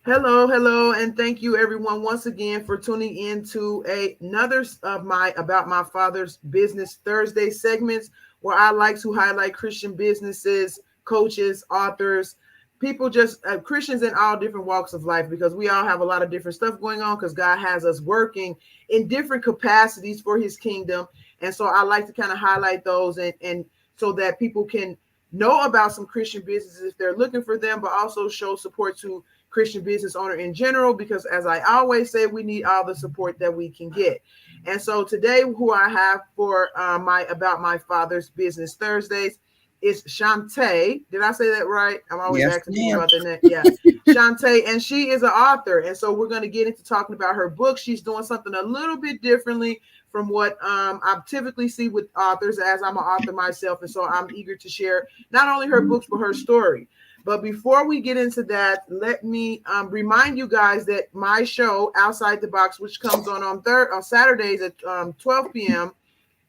Hello, hello, and thank you everyone once again for tuning in to another of my About My Father's Business Thursday segments where I like to highlight Christian businesses, coaches, authors, people just Christians in all different walks of life because we all have a lot of different stuff going on because God has us working in different capacities for his kingdom. And so I like to kind of highlight those and so that people can know about some Christian businesses if they're looking for them, but also show support to Christian business owner in general, because as I always say, we need all the support that we can get. And so today, who I have for my About My Father's Business Thursdays is ShaunTay. Did I say that right? I'm always Yes, asking people ma'am. about their name. Yeah, ShaunTay, and she is an author. And so we're going to get into talking about her book. She's doing something a little bit differently from what I typically see with authors, as I'm an author myself. And so I'm eager to share not only her books, but her story. But before we get into that, let me remind you guys that my show, Outside the Box, which comes on Saturdays at 12 p.m.,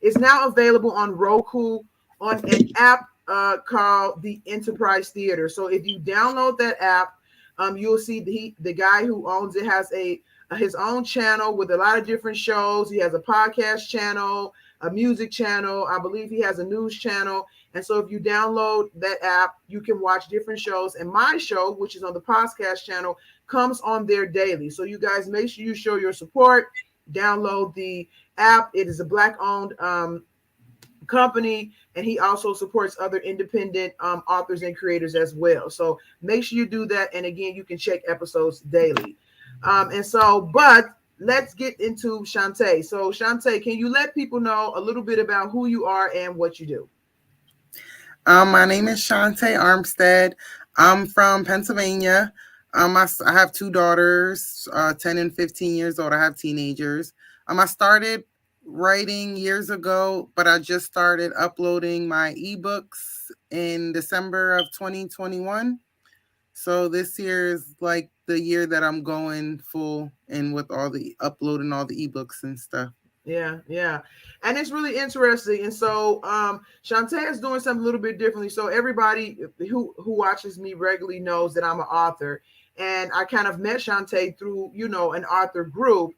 is now available on Roku on an app called the Enterprise Theater. So if you download that app, you'll see the guy who owns it has his own channel with a lot of different shows. He has a podcast channel, a music channel. I believe he has a news channel. And so if you download that app, you can watch different shows. And my show, which is on the podcast channel, comes on there daily. So you guys make sure you show your support. Download the app. It is a Black owned company, and he also supports other independent authors and creators as well. So make sure you do that. And again, you can check episodes daily. But let's get into ShaunTay. So ShaunTay, can you let people know a little bit about who you are and what you do? My name is ShaunTay Armstead. I'm from Pennsylvania. I have two daughters, 10 and 15 years old. I have teenagers. I started writing years ago, but I just started uploading my ebooks in December of 2021. So this year is like the year that I'm going full in with all the uploading all the ebooks and stuff. Yeah, yeah. And it's really interesting. And so ShaunTay is doing something a little bit differently. So everybody who watches me regularly knows that I'm an author. And I kind of met ShaunTay through, an author group.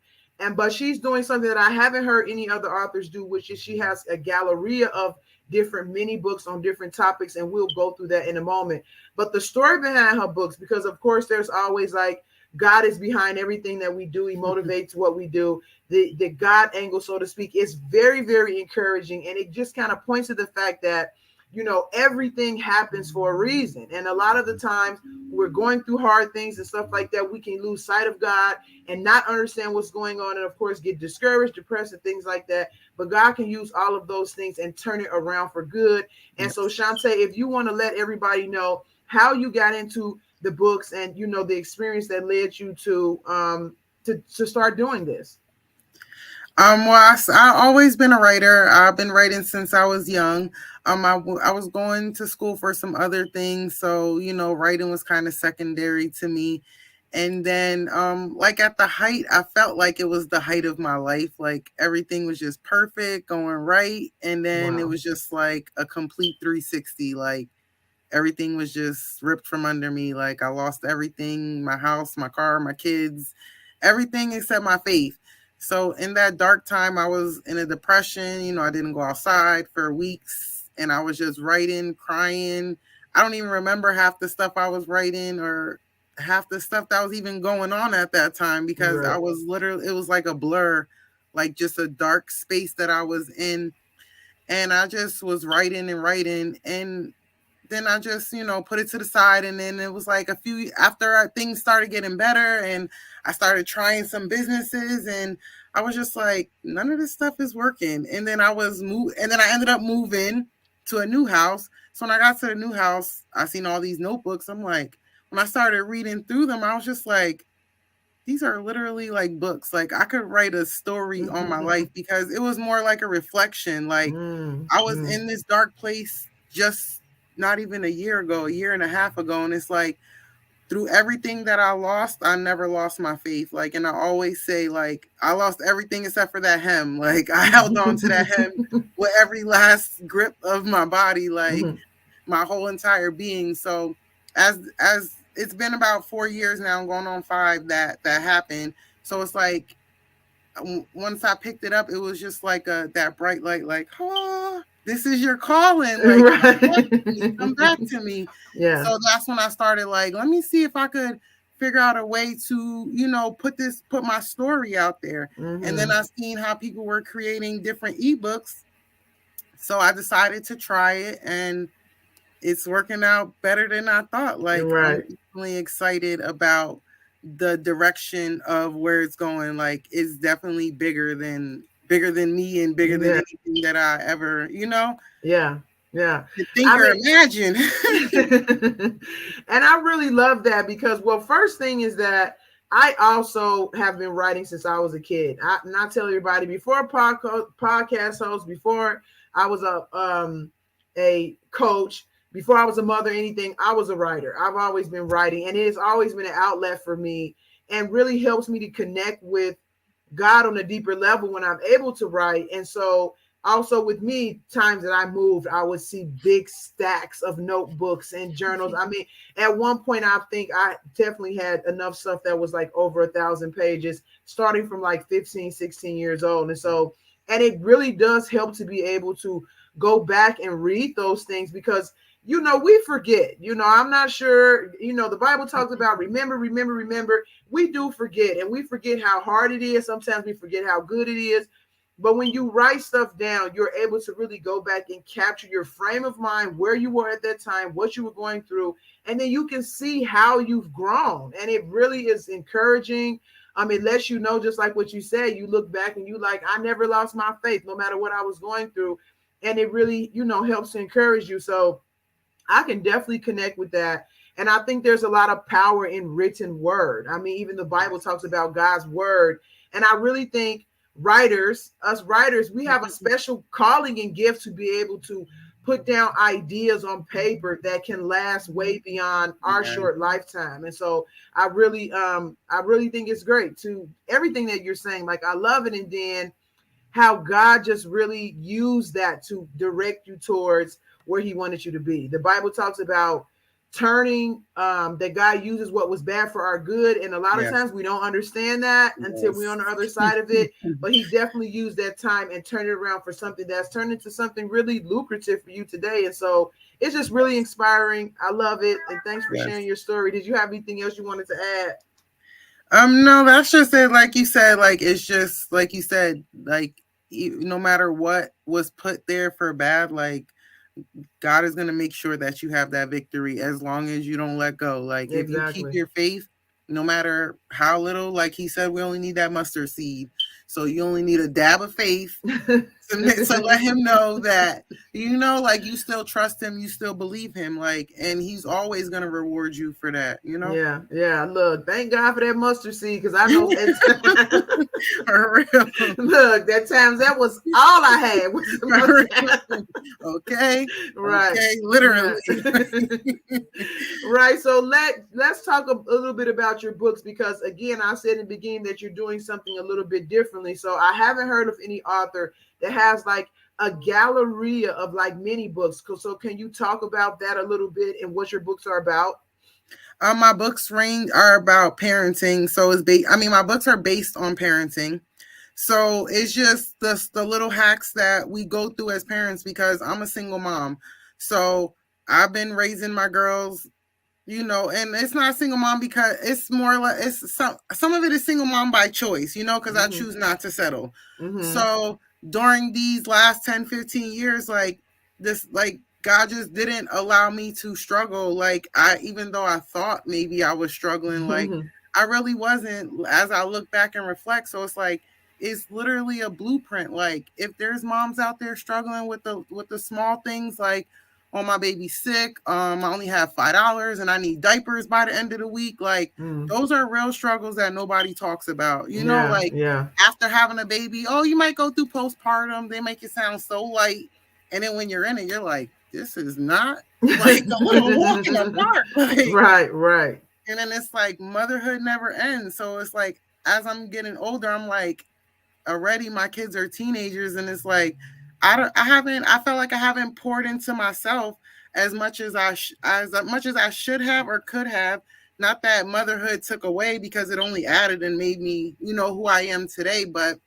But she's doing something that I haven't heard any other authors do, which is she has a galleria of different mini books on different topics, and we'll go through that in a moment. But the story behind her books, because of course there's always like God is behind everything that we do. He motivates what we do. The God angle, so to speak, is very, very encouraging. And it just kind of points to the fact that, everything happens for a reason. And a lot of the times we're going through hard things and stuff like that, we can lose sight of God and not understand what's going on. And of course, get discouraged, depressed, and things like that. But God can use all of those things and turn it around for good. And so, ShaunTay, if you want to let everybody know how you got into the books and the experience that led you to start doing this. I always been a writer. I've been writing since I was young. I was going to school for some other things, so writing was kind of secondary to me. And then, like at the height, I felt like it was the height of my life. Like everything was just perfect, going right, and then it Wow. was just like a complete 360. Like everything was just ripped from under me. Like I lost everything: my house, my car, my kids, everything except my faith. So in that dark time, I was in a depression. I didn't go outside for weeks, and I was just writing, crying. I don't even remember half the stuff I was writing or half the stuff that was even going on at that time because I Right. was literally, it was like a blur, like just a dark space that I was in. And I just was writing and writing. And then I just, put it to the side. And then it was like a few after things started getting better and I started trying some businesses and I was just like, none of this stuff is working. And then I ended up moving to a new house. So when I got to the new house, I seen all these notebooks. I'm like, when I started reading through them, I was just like, these are literally like books. Like I could write a story on my life because it was more like a reflection. Like I was in this dark place just not even a year ago, a year and a half ago. And it's like through everything that I lost, I never lost my faith. Like, and I always say, like, I lost everything except for that hem. Like I held on to that hem with every last grip of my body, like my whole entire being. So as it's been about 4 years now, going on 5 that happened. So it's like once I picked it up, it was just like that bright light, like, oh, this is your calling, like come back to me. Yeah. So that's when I started like, let me see if I could figure out a way to, put my story out there. And then I seen how people were creating different ebooks. So I decided to try it, and it's working out better than I thought. Like, I'm Right. definitely excited about the direction of where it's going. Like, it's definitely bigger than me and bigger than Yeah. anything that I ever, Yeah. Yeah. think I or mean, imagine. and I really love that because, well, first thing is that I also have been writing since I was a kid. And I tell everybody before podcast host, before I was a coach, before I was a mother, anything, I was a writer. I've always been writing, and it has always been an outlet for me, and really helps me to connect with God on a deeper level when I'm able to write. And so also with me, times that I moved, I would see big stacks of notebooks and journals. I mean, at one point, I think I definitely had enough stuff that was like over 1,000 pages, starting from like 15, 16 years old. And so, and it really does help to be able to go back and read those things because we forget. I'm not sure. The Bible talks about remember. We do forget, and we forget how hard it is. Sometimes we forget how good it is. But when you write stuff down, you're able to really go back and capture your frame of mind, where you were at that time, what you were going through, and then you can see how you've grown. And it really is encouraging. It lets you know, just like what you said, you look back and you like, I never lost my faith, no matter what I was going through. And it really, helps to encourage you. So I can definitely connect with that. And I think there's a lot of power in written word. I mean, even the Bible talks about God's word. And I really think us writers, we have a special calling and gift to be able to put down ideas on paper that can last way beyond our short lifetime. And so I really think it's great to everything that you're saying. Like, I love it. And then how God just really used that to direct you towards where he wanted you to be. The Bible talks about turning, that God uses what was bad for our good. And a lot of times we don't understand that until we're on the other side of it. But he definitely used that time and turned it around for something that's turned into something really lucrative for you today. And so it's just really inspiring. I love it. And thanks for sharing your story. Did you have anything else you wanted to add? No, that's just it. Like you said, like, it's just like you said, like, no matter what was put there for bad, like, God is going to make sure that you have that victory as long as you don't let go. Like, if you keep your faith, no matter how little, like he said, we only need that mustard seed. So you only need a dab of faith to let him know that, like, you still trust him, you still believe him, like, and he's always going to reward you for that, Yeah. Look, thank God for that mustard seed, because I know for real. Look, that times that was all I had was the mustard. Okay. Right. Okay. Literally. Right. So let's talk a little bit about your books, because again, I said in the beginning that you're doing something a little bit differently. So I haven't heard of any author that has like a galleria of like mini books. So can you talk about that a little bit and what your books are about? My books are about parenting. So my books are based on parenting. So it's just the little hacks that we go through as parents, because I'm a single mom. So I've been raising my girls, and it's not a single mom because it's more like, it's some of it is single mom by choice, because I choose not to settle. So during these last 10, 15 years, like God just didn't allow me to struggle. Like, even though I thought maybe I was struggling, like, I really wasn't, as I look back and reflect. So it's like, it's literally a blueprint. Like, if there's moms out there struggling with the small things, like, oh, my baby's sick, I only have $5 and I need diapers by the end of the week. Like, those are real struggles that nobody talks about. After having a baby, oh, you might go through postpartum. They make it sound so light. And then when you're in it, you're like, this is not like a little walk in the park. Like, right. And then it's like, motherhood never ends. So it's like, as I'm getting older, I'm like, already my kids are teenagers, and it's like, I felt like I haven't poured into myself as much as I should have or could have, not that motherhood took away, because it only added and made me, who I am today, but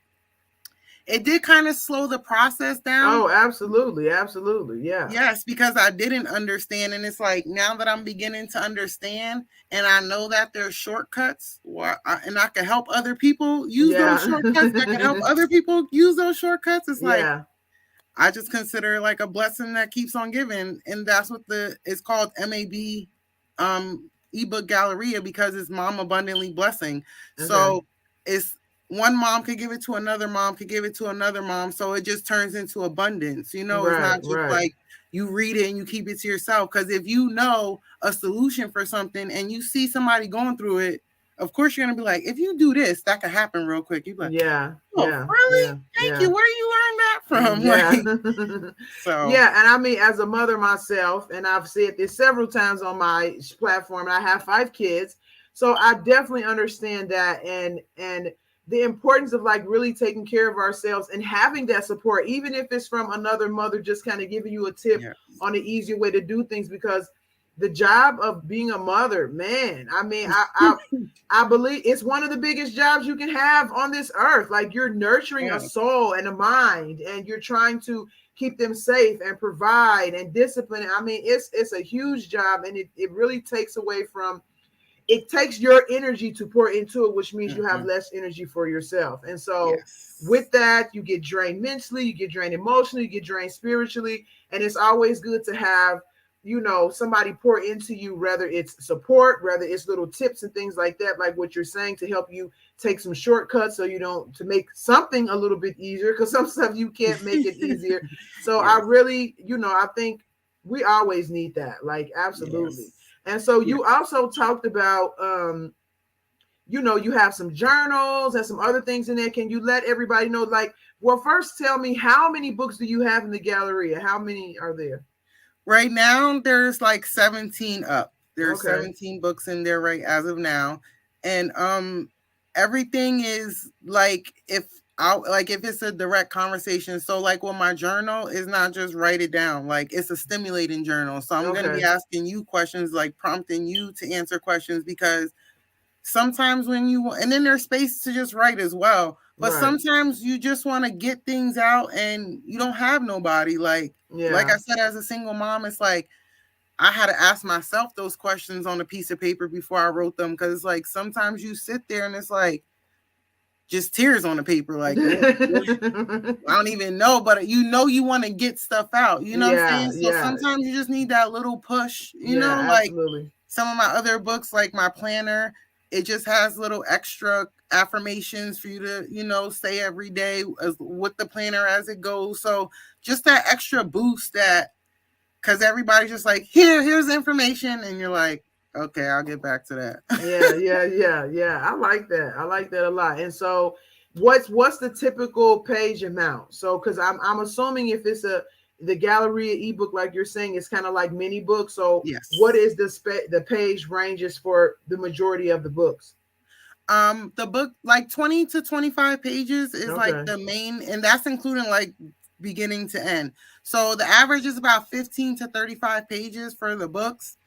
it did kind of slow the process down. Oh, absolutely. Absolutely. Yeah. Yes, because I didn't understand. And it's like, now that I'm beginning to understand and I know that there's shortcuts, and I can help other people use those Yeah. shortcuts, I can help other people use those shortcuts. It's like, Yeah. I just consider it like a blessing that keeps on giving. And that's what it's called, MAB ebook Galleria, because it's Mom Abundantly Blessing. Okay. So it's one mom could give it to another mom, could give it to another mom. So it just turns into abundance. It's Right. not just Right. like you read it and you keep it to yourself. Because if you know a solution for something and you see somebody going through it, of course you're gonna be like, if you do this, that could happen real quick. You'd be like, Yeah. oh, Yeah. really? Yeah. Thank Yeah. you. Where you learn that from? Yeah. Like, so Yeah. And I mean, as a mother myself, and I've said this several times on my platform, and I have 5 kids. So I definitely understand that, and the importance of like really taking care of ourselves and having that support, even if it's from another mother, just kind of giving you a tip yeah. on an easier way to do things. Because the job of being a mother, man, I mean, I believe it's one of the biggest jobs you can have on this earth. Like, you're nurturing a Yeah. soul and a mind, and you're trying to keep them safe and provide and discipline. I mean, it's a huge job, and it really takes away from, it takes your energy to pour into it, which means you have Mm-hmm. less energy for yourself. And so Yes. with that, you get drained mentally, you get drained emotionally, you get drained spiritually. And it's always good to have, somebody pour into you, whether it's support, whether it's little tips and things like that, like what you're saying, to help you take some shortcuts, so you don't, to make something a little bit easier, because some stuff you can't make it easier. So I Yes. really, I think we always need that, like, absolutely. Yes. And so Yeah. you also talked about, you have some journals and some other things in there. Can you let everybody know, like, well, first tell me, how many books do you have in the Galleria? How many are there? Right now, there's like 17 up. There's Okay. 17 books in there right as of now. And everything is like, if it's a direct conversation. So like with my journal is not just write it down. Like, it's a stimulating journal. So I'm gonna be Okay. asking you questions, like prompting you to answer questions, because sometimes when you, and then there's space to just write as well, but Right. sometimes you just want to get things out and you don't have nobody. Like Yeah. I said, as a single mom, it's like I had to ask myself those questions on a piece of paper before I wrote them, because it's like sometimes you sit there and it's like just tears on the paper, like, I don't even know, but you want to get stuff out, you know what I'm Yeah. saying? So Yeah. sometimes you just need that little push, Yeah. like Absolutely. some of my other books, like my planner, it just has little extra affirmations for you to, say every day with the planner as it goes. So just that extra boost, that, because everybody's just like, here's information. And you're like, okay, I'll get back to that. Yeah. Yeah. Yeah. Yeah. I like that. I like that a lot. And so, what's the typical page amount? So, because I'm assuming, if it's the Galleria ebook, like you're saying, it's kind of like mini books. So what Yes. is the page ranges for the majority of the books? The book, like 20 to 25 pages is like Okay. the main, and that's including like beginning to end. So the average is about 15 to 35 pages for the books.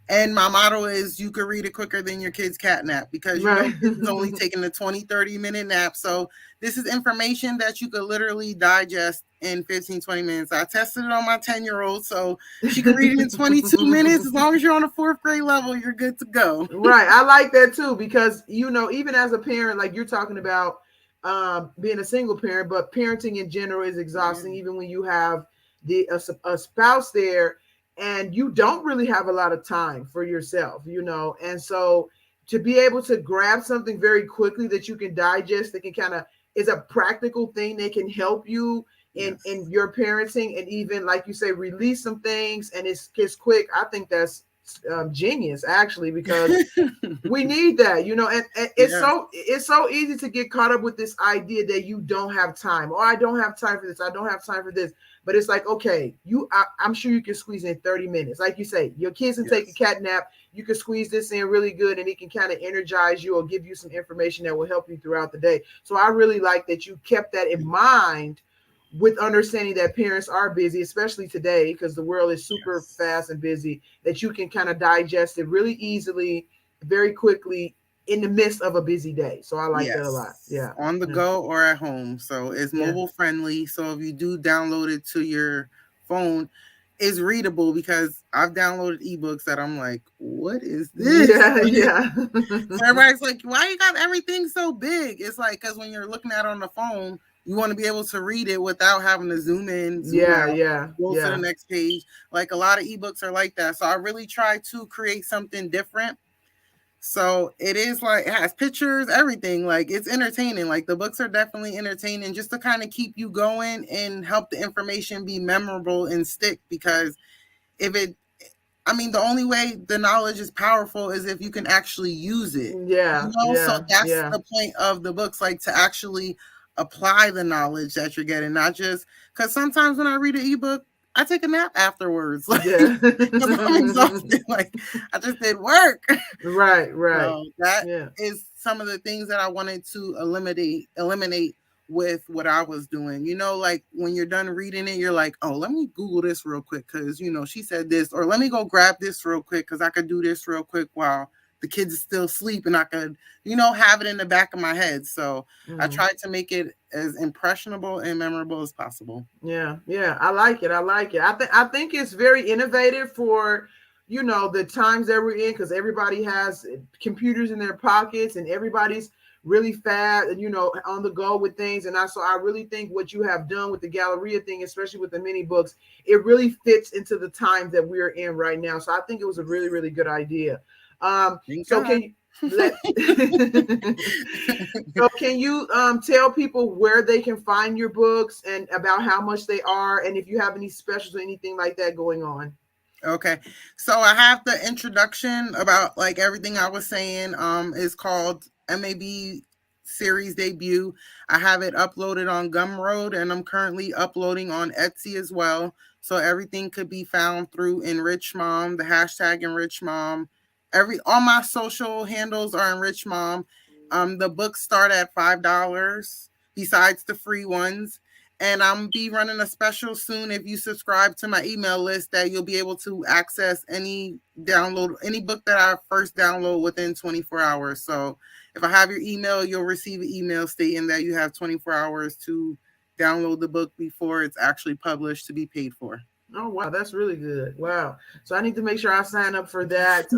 And my motto is, you could read it quicker than your kid's cat nap, because Right. kids is only taking a 20-30 minute nap. So this is information that you could literally digest in 15-20 minutes. I tested it on my 10-year-old, so she could read it in 22 minutes. As long as you're on a 4th grade level, you're good to go. Right. I like that too, because even as a parent, like you're talking about, being a single parent, but parenting in general is Yeah. exhausting, even when you have a spouse there, and you don't really have a lot of time for yourself, and so to be able to grab something very quickly that you can digest, that can kind of, is a practical thing that can help you in Yes. your parenting, and even, like you say, release some things, and it's quick. I think that's genius, actually, because we need that, and Yes. it's so easy to get caught up with this idea that you don't have time, or I don't have time for this, I don't have time for this. But it's like, okay, I'm sure you can squeeze in 30 minutes. Like you say, your kids can take a Yes. cat nap, you can squeeze this in really good, and it can kind of energize you or give you some information that will help you throughout the day. So I really like that you kept that in mind, with understanding that parents are busy, especially today, because the world is super Yes. fast and busy, that you can kind of digest it really easily, very quickly in the midst of a busy day. So I like that a lot. Yes, Yeah. on the Yeah. go or at home. So it's Yeah. mobile friendly. So if you do download it to your phone, it's readable because I've downloaded ebooks that I'm like, what is this? Yeah. Yeah. So everybody's like, why you got everything so big? It's like, because when you're looking at it on the phone, you want to be able to read it without having to zoom in, zoom Yeah. out, Yeah. go to the Yeah. next page. Like a lot of ebooks are like that. So I really try to create something different. So it is like it has pictures, everything. Like it's entertaining. Like the books are definitely entertaining just to kind of keep you going and help the information be memorable and stick. Because if it, I mean, the only way the knowledge is powerful is if you can actually use it. You Yeah. know, so Yeah. that's Yeah. the point of the books, like to actually apply the knowledge that you're getting, not just because sometimes when I read an ebook, I take a nap afterwards, like Yeah. because I'm exhausted. Like I just did work. Right. Right. So that Yeah. is some of the things that I wanted to eliminate with what I was doing. You know, like when you're done reading it, you're like, oh, let me Google this real quick because you know she said this, or let me go grab this real quick because I could do this real quick while the kids is still asleep and I could, you know, have it in the back of my head. So I Mm. tried to make it as impressionable and memorable as possible. Yeah, yeah, I like it. I like it. I think it's very innovative for, the times that we're in, because everybody has computers in their pockets and everybody's really fast and on the go with things. And I really think what you have done with the Galleria thing, especially with the mini books, it really fits into the times that we're in right now. So I think it was a really, really good idea. Thank So God. can you let So can you tell people where they can find your books and about how much they are, and if you have any specials or anything like that going on? Okay. So I have the introduction about like everything I was saying is called MAB series debut. I have it uploaded on Gumroad and I'm currently uploading on Etsy as well. So everything could be found through Enrich Mom, the hashtag Enrich Mom. All my social handles are Enrich Mom. The books start at $5 besides the free ones, and I'm be running a special soon. If you subscribe to my email list, that you'll be able to access any book that I first download within 24 hours. So if I have your email, you'll receive an email stating that you have 24 hours to download the book before it's actually published to be paid for. Oh wow, that's really good. Wow. So I need to make sure I sign up for that.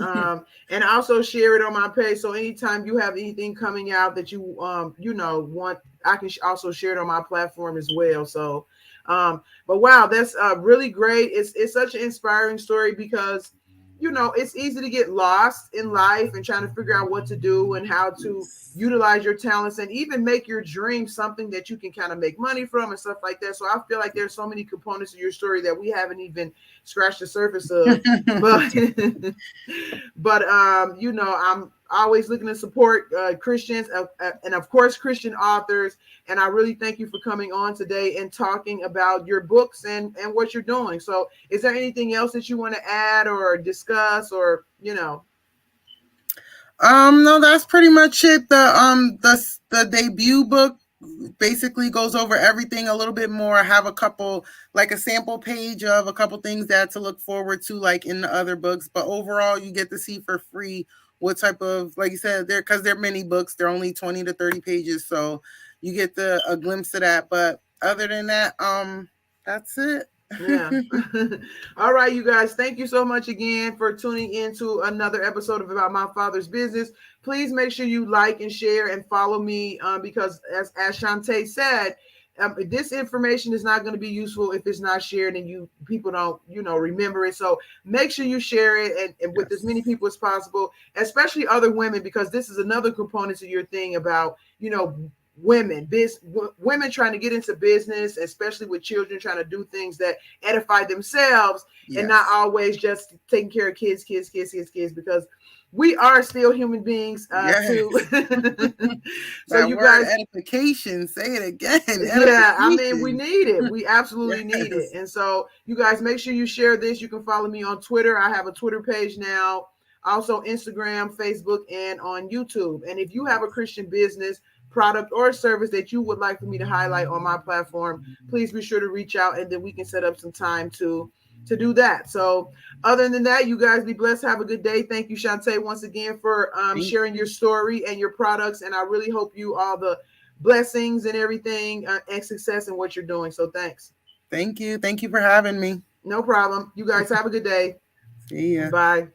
And also share it on my page. So anytime you have anything coming out that you want, I can also share it on my platform as well. So but wow, that's really great. It's such an inspiring story because it's easy to get lost in life and trying to figure out what to do and how to utilize your talents and even make your dream something that you can kind of make money from and stuff like that. So I feel like there's so many components of your story that we haven't even scratched the surface of. But but I'm always looking to support Christians and of course Christian authors. And I really thank you for coming on today and talking about your books and what you're doing. So is there anything else that you want to add or discuss or? No, that's pretty much it. The debut book basically goes over everything a little bit more. I have a couple, like a sample page of a couple things that to look forward to, like in the other books. But overall, you get to see for free what type of, like you said, because they're mini books. They're only 20 to 30 pages, so you get a glimpse of that. But other than that, that's it. Yeah. All right, you guys. Thank you so much again for tuning in to another episode of About My Father's Business. Please make sure you like and share and follow me because as ShaunTay said, this information is not going to be useful if it's not shared and people don't remember it. So make sure you share it and with as many Yes. people as possible, especially other women, because this is another component to your thing about women trying to get into business, especially with children, trying to do things that edify themselves and not Yes. always just taking care of kids, because we are still human beings Yes. too. So That you word guys, edification, say it again. yeah, I mean, we Edification. need it. We absolutely need it. Yes. And so you guys make sure you share this. You can follow me on Twitter. I have a Twitter page now, also Instagram, Facebook, and on YouTube. And if you have a Christian business, product, or service that you would like for me to highlight on my platform, please be sure to reach out and then we can set up some time to to do that. So other than that, you guys be blessed. Have a good day. Thank you, ShaunTay, once again for Thank sharing your you. story and your products. And I really hope you all the blessings and everything and success in what you're doing. So thanks. Thank you. Thank you for having me. No problem. You guys have a good day. See ya. Bye.